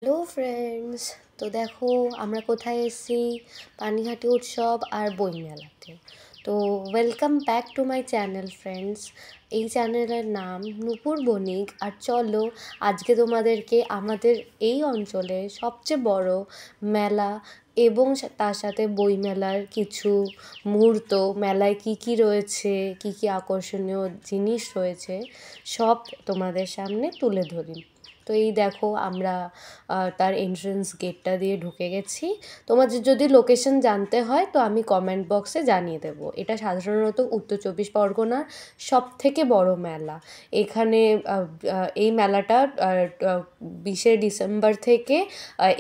Hello friends, তো দেখো আমরা কোথায় এসেছি, পানিহাটি উৎসব আর বইমেলাতে। তো welcome back to my channel friends. এই চ্যানেলের নাম নূপুর বণিক। আর চলো আজকে তোমাদেরকে আমাদের এই অঞ্চলে সবচেয়ে বড় মেলা এবং তার সাথে বইমেলার কিছু মুহূর্ত, মেলায় কি কি রয়েছে, কি কি আকর্ষণীয় জিনিস রয়েছে, সব তোমাদের সামনে তুলে ধরি। তো এই দেখো আমরা তার এন্ট্রেন্স গেটটা দিয়ে ঢুকে গেছি। তোমাদের যদি লোকেশন জানতে হয় তো আমি কমেন্ট বক্সে জানিয়ে দেবো। এটা সাধারণত উত্তর চব্বিশ পরগনার সবথেকে বড় মেলা। এখানে এই মেলাটা 20শে ডিসেম্বর থেকে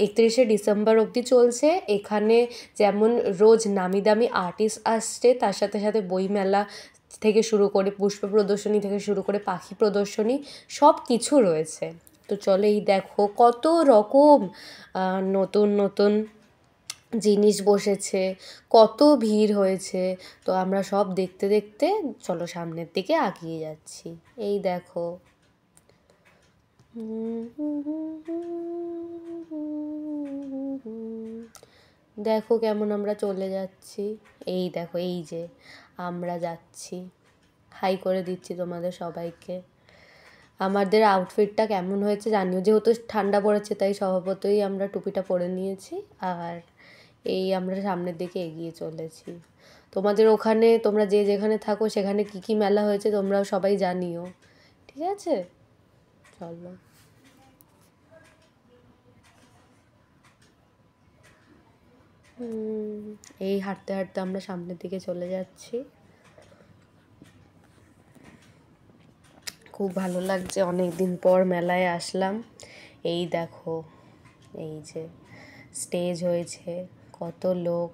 31শে ডিসেম্বর অবধি চলছে। এখানে যেমন রোজ নামি দামি আর্টিস্ট আসছে, তার সাথে সাথে বইমেলা থেকে শুরু করে পুষ্প প্রদর্শনী থেকে শুরু করে পাখি প্রদর্শনী সব কিছু রয়েছে। তো চলো এই দেখো কত রকম নতুন নতুন জিনিস বসেছে, কত ভিড় হয়েছে। তো আমরা সব দেখতে দেখতে চলো সামনের দিকে এগিয়ে যাচ্ছি। এই দেখো দেখো কেমন আমরা চলে যাচ্ছি। এই দেখো, এই যে আমরা যাচ্ছি, হাই করে দিচ্ছি তোমাদের সবাইকে। আমাদের আউটফিটটা কেমন হয়েছে জানিও। যেহেতু ঠান্ডা পড়েছে তাই স্বভাবতই আমরা টুপিটা পরে নিয়েছি। আর এই আমরা সামনের দিকে এগিয়ে চলেছি। তোমাদের ওখানে তোমরা যে যেখানে থাকো সেখানে কি কি মেলা হয়েছে তোমরাও সবাই জানিও, ঠিক আছে? চলো। এই হাঁটতে হাঁটতে আমরা সামনের দিকে চলে যাচ্ছি। খুব ভালো লাগছে, অনেক দিন পর মেলায় আসলাম। এই দেখো, এই যে স্টেজ হয়েছে, কত লোক।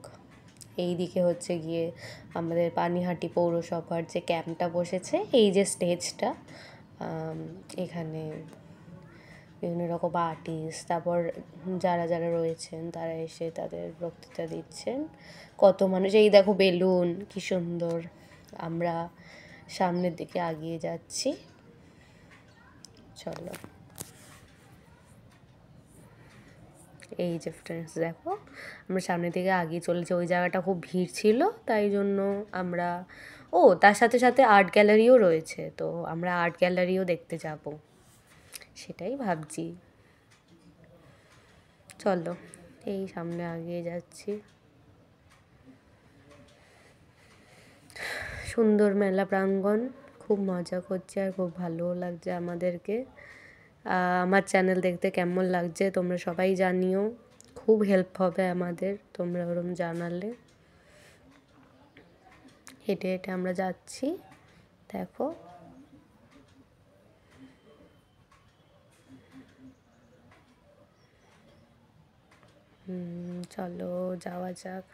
এই দিকে হচ্ছে গিয়ে আমাদের পানিহাটি পৌরসভার যে ক্যাম্পটা বসেছে, এই যে স্টেজটা, এখানে বিভিন্ন রকম আর্টিস্ট, তারপর যারা যারা রয়েছেন তারা এসে তাদের বক্তৃতা দিচ্ছেন। কত মানুষ, এই দেখো বেলুন কি সুন্দর। আমরা সামনের দিকে এগিয়ে যাচ্ছি, চলো। এই যে ফ্রেন্ডস দেখো আমরা সামনের দিকে এগিয়ে চলেছি। ওই জায়গাটা খুব ভিড় ছিল, তাই জন্য আমরা তার সাথে সাথে আর্ট গ্যালারিও রয়েছে, তো আমরা আর্ট গ্যালারিও দেখতে যাব, সেটাই ভাবছি। চলো এই সামনে এগিয়ে যাচ্ছি। সুন্দর মেলা প্রাঙ্গণ, খুব মজা করছে আর খুব ভালোও লাগছে আমাদেরকে। আমার চ্যানেল দেখতে কেমন লাগছে তোমরা সবাই জানিও, খুব হেল্প হবে আমাদের তোমরা ওরম জানালে। হেঁটে হেঁটে আমরা যাচ্ছি, দেখো। চলো যাওয়া যাক।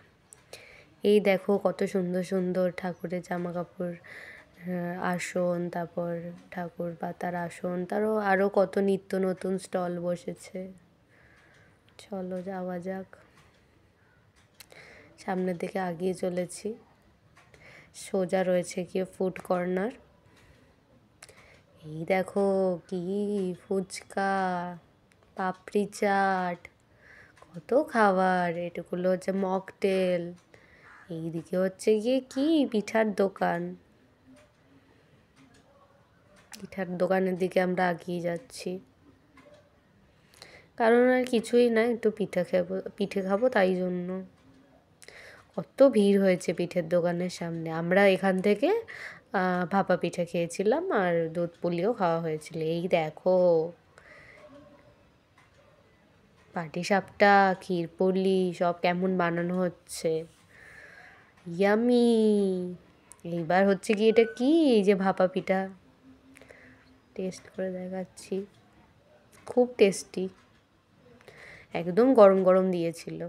এই দেখো কত সুন্দর সুন্দর ঠাকুরের জামা কাপড়, আসন, তারপর ঠাকুর পাতার আসন, আরও কত নিত্য নতুন স্টল বসেছে। চলো যাওয়া যাক, সামনের দিকে এগিয়ে চলেছি। সোজা রয়েছে গিয়ে ফুড কর্নার। এই দেখো কি ফুচকা, পাপড়ি চাট, কত খাবার। এটুকুলো হচ্ছে মকটেল। এইদিকে হচ্ছে গিয়ে কি পিঠার দোকান। পিঠার দোকানের দিকে আমরা এগিয়ে যাচ্ছি, কারণ আর কিছুই না, একটু পিঠে খাবো তাই জন্য। কত ভিড় হয়েছে পিঠের দোকানের সামনে। আমরা এখান থেকে ভাপা পিঠে খেয়েছিলাম আর দুধ পুলিও খাওয়া হয়েছিল। এই দেখো পাটিসাপটা, ক্ষীরপুলি সব কেমন বানানো হচ্ছে, ইয়ামি। এইবার হচ্ছে কি, এটা কি, এই যে ভাপা পিঠা, টেস্ট করে দেখাচ্ছি, খুব টেস্টি, একদম গরম গরম দিয়েছিল,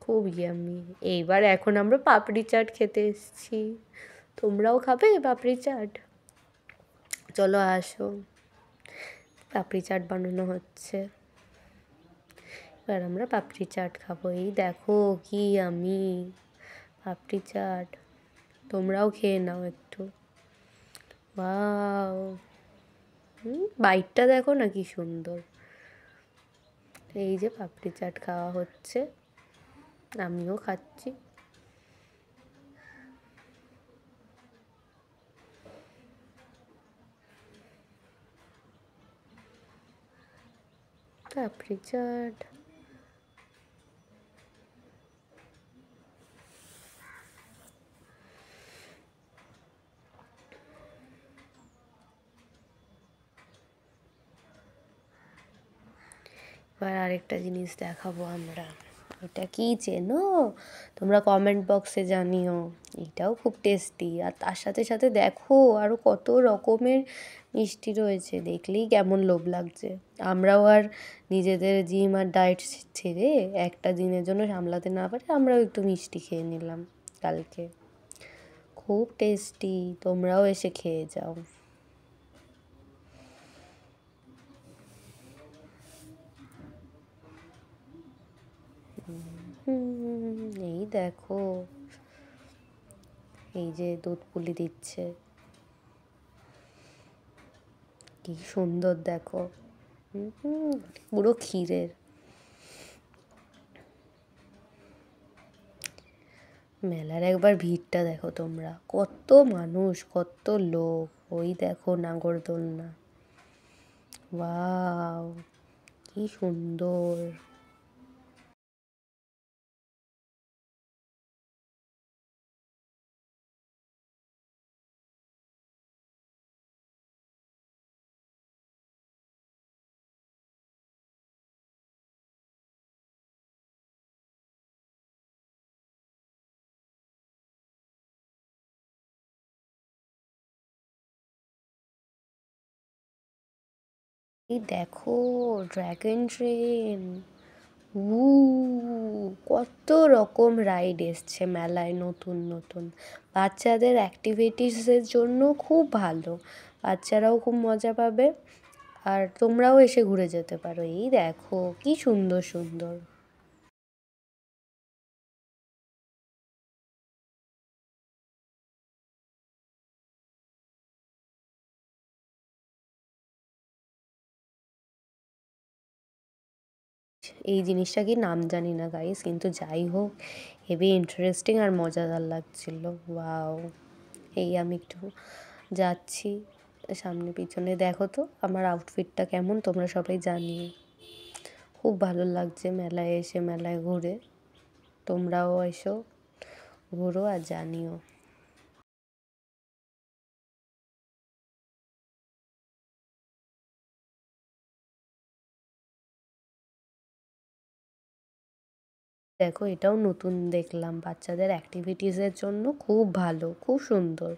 খুব ইয়ামি। এইবার এখন আমরা পাপড়ি চাট খেতে এসেছি। তোমরাও খাবে পাপড়ি চাট? চলো আসো, পাপড়ি চাট বানানো হচ্ছে, এবার আমরা পাপড়ি চাট খাবো। এই দেখো কি আমি পাপড়ি চাট, তোমরাও খেয়ে নাও একটু। ওয়াও, বাইটটা দেখো না কি সুন্দর। এই যে পাপড়ি চাট খাওয়া হচ্ছে, আমিও খাচ্ছি। পাপড়ি চাট। এবার আরেকটা জিনিস দেখাবো আমরা। এটা কি চেনো? তোমরা কমেন্ট বক্সে জানিও। এটাও খুব টেস্টি, আর তার সাথে সাথে দেখো আরও কত রকমের মিষ্টি রয়েছে, দেখলেই কেমন লোভ লাগছে। আমরাও আর নিজেদের জিম আর ডায়েট ছেড়ে একটা দিনের জন্য সামলাতে না পারে আমরাও একটু মিষ্টি খেয়ে নিলাম কালকে। খুব টেস্টি, তোমরাও এসে খেয়ে যাও। এই দেখো, এই যে দুধ পুলি দিচ্ছে, কি সুন্দর দেখো। পুরো ক্ষীরের। মেলার একবার ভিড়টা দেখো তোমরা, কত মানুষ, কত লোক। ওই দেখো নাগরদোলনা, ওয়াও কি সুন্দর। এই দেখো ড্রাগন ট্রেন, উ কত রকম রাইড এসছে মেলায় নতুন নতুন। বাচ্চাদের অ্যাক্টিভিটিসের জন্য খুব ভালো, বাচ্চারাও খুব মজা পাবে। আর তোমরাও এসে ঘুরে যেতে পারো। এই দেখো কি সুন্দর সুন্দর। এই জিনিসটা কি নাম জানি না গাইস, কিন্তু যাই হোক হেভি ইন্টারেস্টিং আর মজাদার লাগছিল। ওয়াও। এই আমি একটু যাচ্ছি সামনে পিছনে, দেখো তো আমার আউটফিটটা কেমন তোমরা সবাই জানিও। খুব ভালো লাগছে মেলায় এসে, মেলায় ঘুরে। তোমরাও এসো, ঘুরো আর জানিও। দেখো এটাও নতুন দেখলাম, বাচ্চাদের অ্যাক্টিভিটিসের জন্য খুব ভালো, খুব সুন্দর।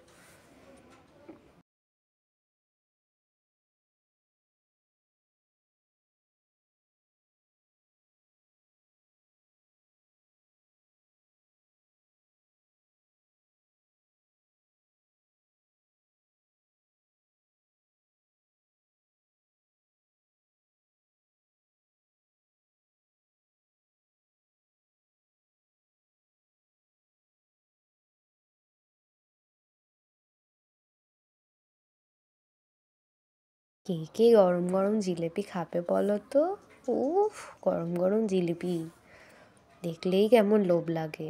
কে কে গরম গরম জিলিপি খাবে বলো তো? উফ, গরম গরম জিলিপি দেখলেই কেমন লোভ লাগে।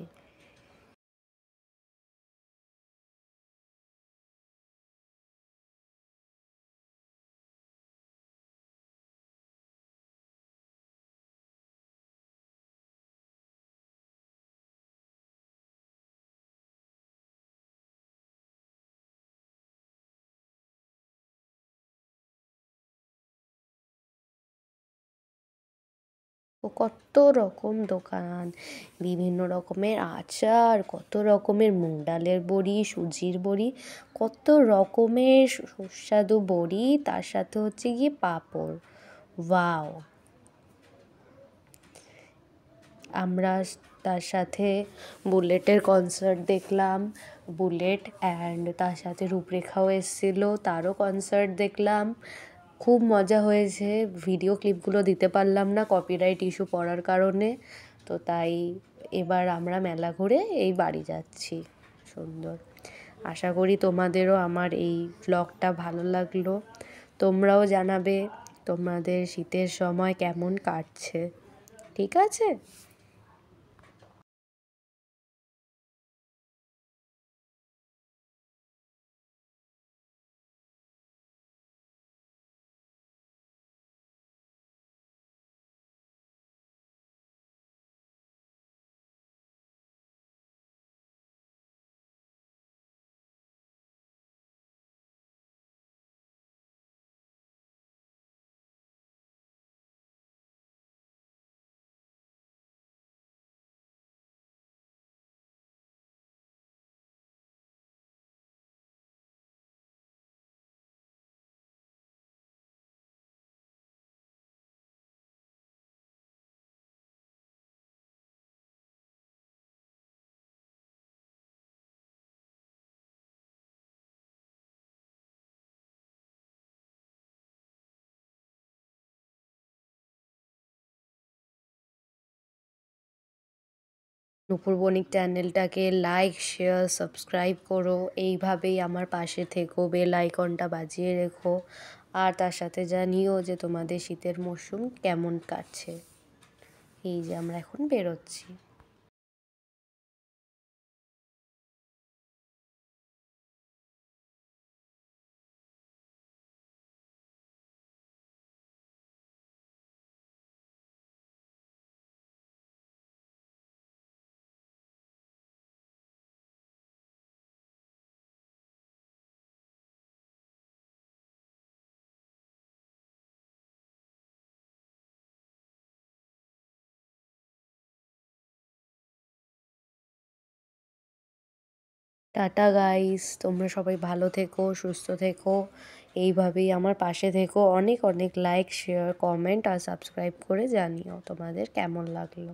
ও কত রকম দোকান, বিভিন্ন রকমের আচার, কত রকমের মুগ ডালের বড়ি, সুজির বড়ি, কত রকমের সুস্বাদু বড়ি, তার সাথে হচ্ছে গিয়ে পাঁপড়। ওয়াও। আমরা তার সাথে বুলেটের কনসার্ট দেখলাম। বুলেট অ্যান্ড তার সাথে রূপরেখাও এসেছিলো, তারও কনসার্ট দেখলাম। খুব মজা হয়েছে। ভিডিও ক্লিপগুলো দিতে পারলাম না কপিরাইট ইস্যু পড়ার কারণে, তো তাই এবার আমরা মেলা ঘুরে এই বাড়ি যাচ্ছি। সুন্দর। আশা করি তোমাদেরও আমার এই ব্লগটা ভালো লাগলো। তোমরাও জানাবে তোমাদের শীতের সময় কেমন কাটছে, ঠিক আছে? নূপুর বণিক চ্যানেলটাকে লাইক, শেয়ার, সাবস্ক্রাইব করো। এইভাবেই আমার পাশে থেকো, বেল আইকনটা বাজিয়ে রেখো। আর তার সাথে জানিও যে তোমাদের শীতের মরশুম কেমন কাটছে। এই যে আমরা এখন বেরোচ্ছি। টাটা গাইস, তোমরা সবাই ভালো থেকো, সুস্থ থেকো। এইভাবেই আমার পাশে থেকো। অনেক অনেক লাইক, শেয়ার, কমেন্ট আর সাবস্ক্রাইব করে জানিও তোমাদের কেমন লাগলো।